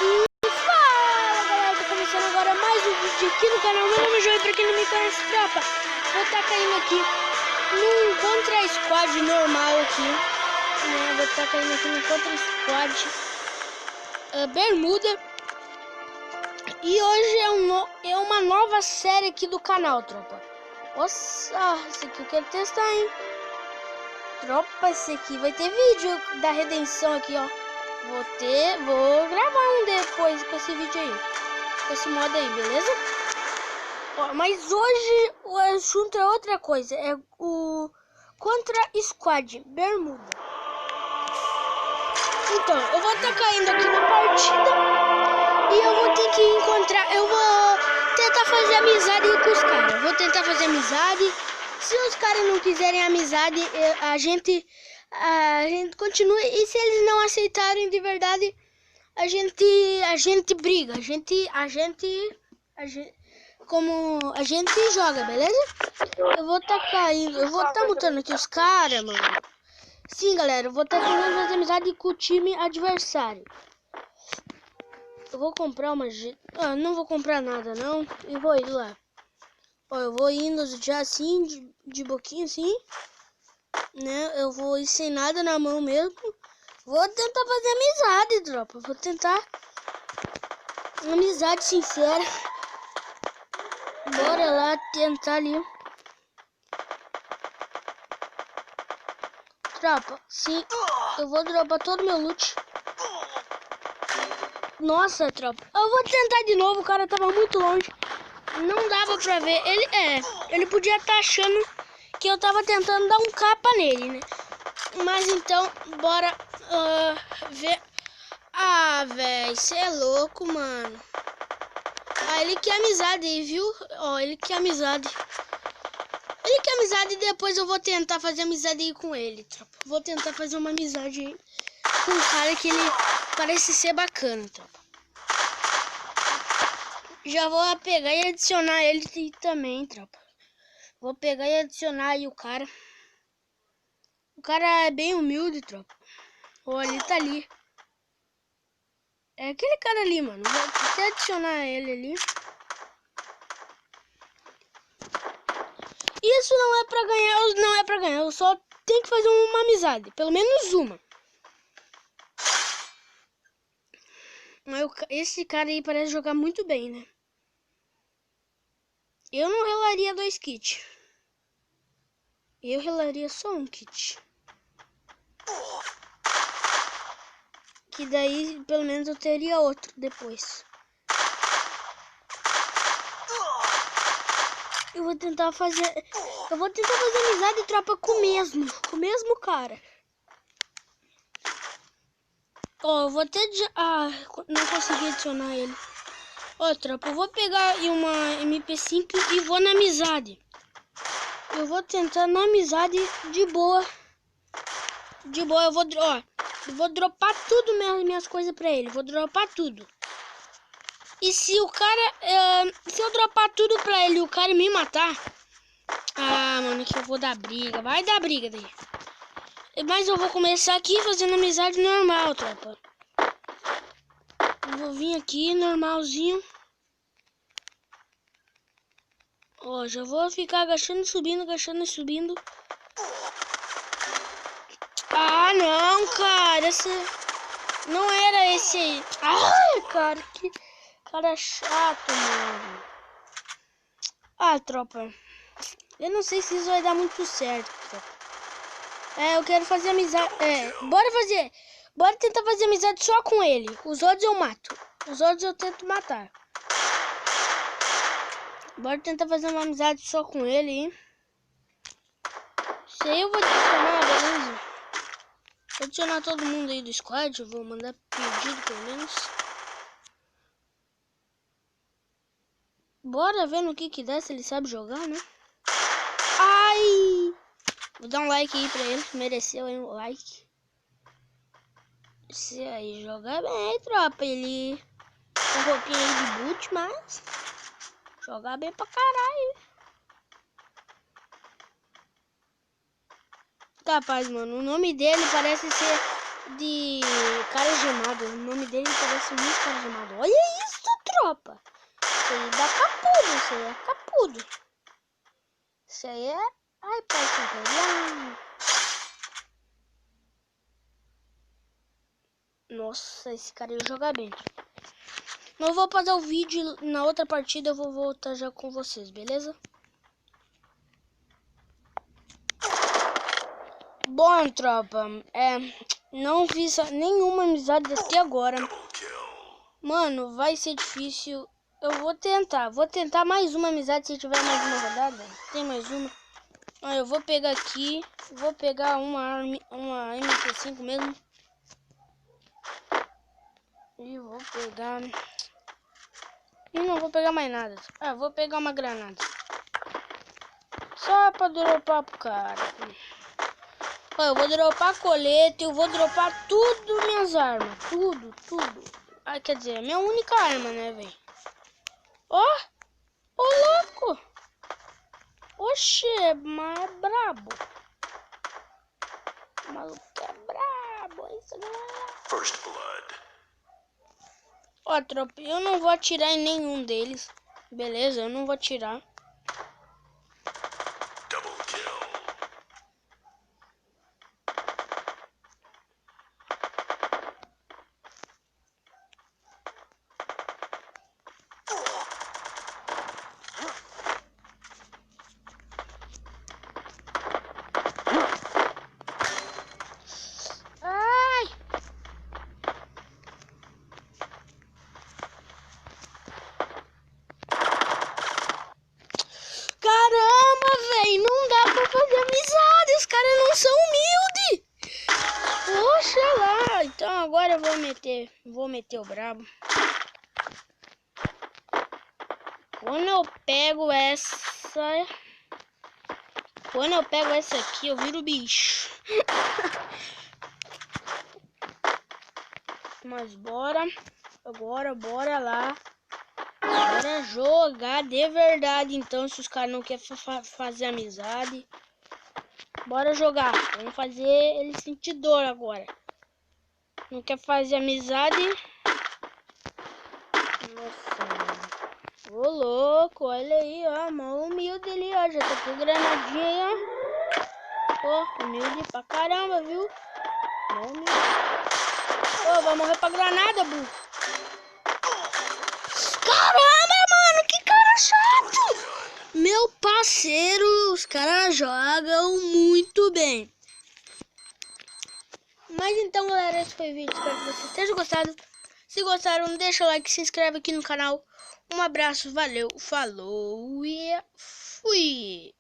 E fala galera, tô começando agora mais um vídeo aqui no canal. Meu nome é João e pra quem não me conhece, tropa, vou estar caindo aqui num Contra Squad normal aqui, né? Vou estar caindo aqui no Contra Squad Bermuda. E hoje é uma nova série aqui do canal, tropa. Nossa, esse aqui eu quero testar, hein? Tropa, esse aqui vai ter vídeo da redenção aqui, ó. Vou gravar um depois com esse vídeo aí, com esse modo aí, beleza? Ó, mas hoje o assunto é outra coisa, é o Contra Squad Bermuda. Então, eu vou estar caindo aqui na partida e eu vou ter que encontrar, eu vou tentar fazer amizade com os caras. Vou tentar fazer amizade. Se os caras não quiserem amizade, a gente continua. E se eles não aceitarem de verdade, a gente briga. Como a gente joga, beleza? Eu vou estar caindo. Eu vou estar mutando aqui os caras, mano. Sim, galera. Eu vou estar tentando fazer amizade com o time adversário. Eu vou comprar uma... não vou comprar nada, não. E vou ir lá. Ó, eu vou indo já assim, de boquinha assim, né? Eu vou ir sem nada na mão mesmo. Vou tentar fazer amizade, tropa. Vou tentar amizade sincera. Bora lá tentar ali. Tropa, sim, eu vou dropar todo meu loot. Nossa, tropa. Eu vou tentar de novo, o cara tava muito longe. Não dava pra ver. Ele podia estar achando que eu tava tentando dar um capa nele, né? Mas então, bora ver. Ah, velho, você é louco, mano. Ah, ele quer amizade aí, viu? Ó, ele quer amizade. Ele quer amizade e depois eu vou tentar fazer amizade aí com ele, tropa. Vou tentar fazer uma amizade aí com um cara que ele parece ser bacana, tropa. Já vou pegar e adicionar ele também, tropa. Vou pegar e adicionar aí o cara. O cara é bem humilde, tropa. Olha, ele tá ali. É aquele cara ali, mano. Vou até adicionar ele ali. Isso não é pra ganhar, não é pra ganhar. Eu só tenho que fazer uma amizade. Pelo menos uma. Mas esse cara aí parece jogar muito bem, né? Eu não relaria 2 kits. Eu relaria só um kit. Que daí, pelo menos, eu teria outro depois. Eu vou tentar fazer amizade e tropa com o mesmo cara. Ó, eu vou até... não consegui adicionar ele. Ó, tropa, eu vou pegar uma MP5 e vou na amizade. Eu vou tentar na amizade de boa. De boa, eu vou dropar tudo minhas coisas pra ele. Vou dropar tudo. E se o cara... se eu dropar tudo pra ele e o cara me matar... Ah, mano, que eu vou dar briga. Vai dar briga daí. Mas eu vou começar aqui fazendo amizade normal, tropa. Eu vou vir aqui, normalzinho. Ó, já vou ficar agachando e subindo, agachando e subindo. Ah, não, cara. Não era esse aí. Ai, cara, que cara chato, mano. Ah, tropa. Eu não sei se isso vai dar muito certo, tropa. Eu quero fazer amizade. Bora tentar fazer amizade só com ele. Os outros eu mato. Os outros eu tento matar. Bora tentar fazer uma amizade só com ele, hein? Isso aí eu vou adicionar, beleza? Vou adicionar todo mundo aí do squad. Eu vou mandar pedido pelo menos. Bora ver no que dá, se ele sabe jogar, né? Ai! Vou dar um like aí pra ele. Mereceu aí um like. Esse aí joga bem, tropa. Ele com roupinha aí de boot, mas joga bem pra caralho. Capaz, mano. O nome dele parece ser de cara gemado. O nome dele parece muito cara gemado. Olha isso, tropa. Isso aí dá capudo. Isso aí é capudo. Isso aí é... Ai, pai, nossa, esse cara ia jogar bem. Não vou pausar o vídeo. Na outra partida eu vou voltar já com vocês, beleza? Bom, tropa, não fiz nenhuma amizade até agora. Mano, vai ser difícil. Eu vou tentar mais uma amizade se tiver mais uma rodada. Tem mais uma. Eu vou pegar aqui, vou pegar uma MP5 mesmo. E vou pegar... E não vou pegar mais nada. Vou pegar uma granada. Só pra dropar pro cara. Eu vou dropar colete, eu vou dropar tudo minhas armas. Tudo. Quer dizer, é minha única arma, né, velho? Ó, louco. Oxê, mas é brabo. O maluco é brabo. Isso não é... First blood. Ó, tropa, eu não vou atirar em nenhum deles. Beleza, eu não vou atirar. Double kill. Ai! Caramba, velho, não dá pra fazer amizade, os caras não são humildes. Poxa lá, então agora eu vou meter o brabo. Quando eu pego essa aqui, eu viro bicho. Mas bora lá. Bora jogar de verdade, então, se os caras não querem fazer amizade. Bora jogar. Vamos fazer ele sentir dor agora. Não quer fazer amizade? Nossa, mano. Ô, louco, olha aí, ó. Mão humilde ali, ó. Já tá com granadinha aí, ó. Ó, humilde pra caramba, viu? Mão humilde. Ô, vai morrer pra granada, burro. Caramba, mano, que cara chato! Meu parceiro, os caras jogam muito bem. Mas então, galera, esse foi o vídeo. Espero que vocês tenham gostado. Se gostaram, deixa o like, se inscreve aqui no canal. Um abraço, valeu, falou e fui!